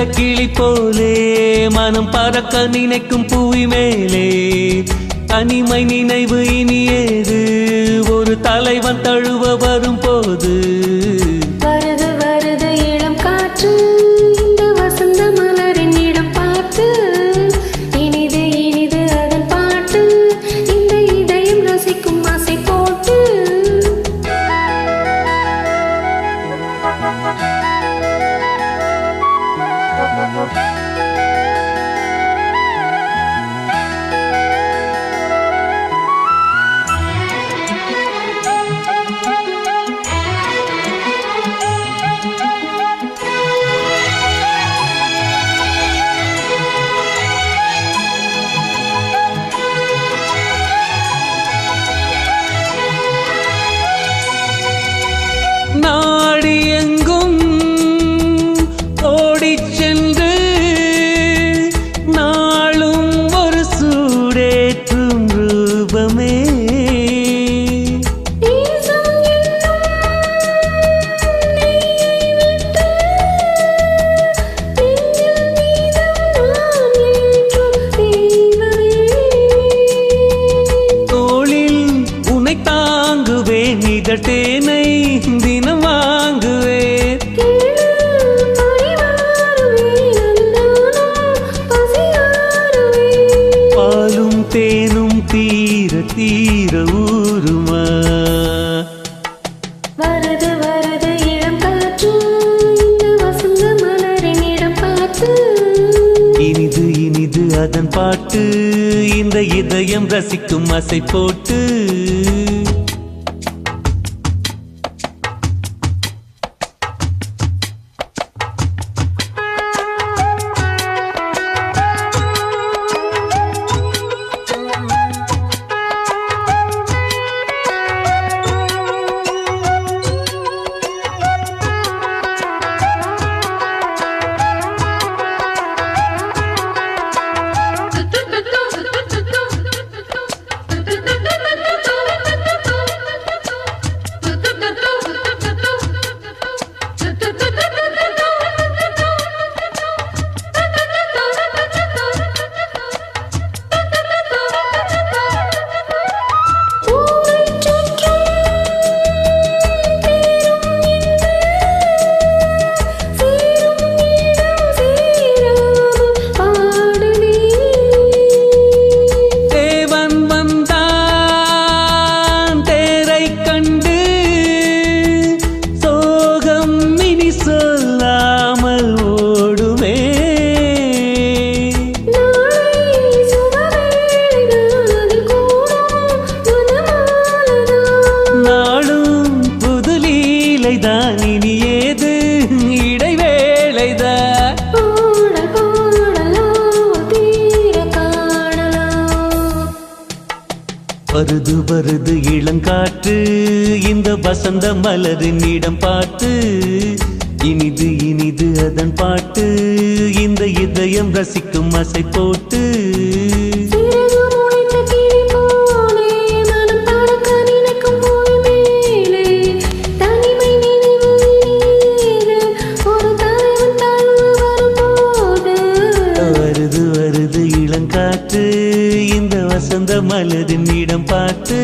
வைத்த கிளி போலே மனம் பறக்க நினைக்கும் புவி மேலே தனிமை நினைவு இனி ஏது ஒரு தலைவன் தழுவ வரும் போது வருது வருது இளம் காற்று இந்த வசந்த மலரின் இடம் பார்த்து இனிது இனிது அதன் பாட்டு இந்த இதயம் ரசிக்கும் ஆசை போட்டு நாடி எங்கும் ஓடிச் சென்று நாளும் ஒரு சூடேற்றும் ரூபமே தோளில் உன்னை தாங்குவேன் இதழ்தேனை தினம் வாங்குவேன் பாலும் தேனும் தீர தீர ஊருமா வருது வருது இளம் காற்று இந்த வசந்த மலரின் இடம் பார்த்து இனிது இனிது அதன் பாட்டு இந்த இதயம் ரசிக்கும் அசை போட்டு இனி ஏது இடைவேளைதான் வருது வருது இளங்காற்று இந்த வசந்த மலரின் இடம் பார்த்து இனிது இனிது அதன் பாட்டு இந்த இதயம் ரசிக்கும் அசை போட்டு வருது வருது இளங்காற்று இந்த வசந்த மலரின் இடம் பார்த்து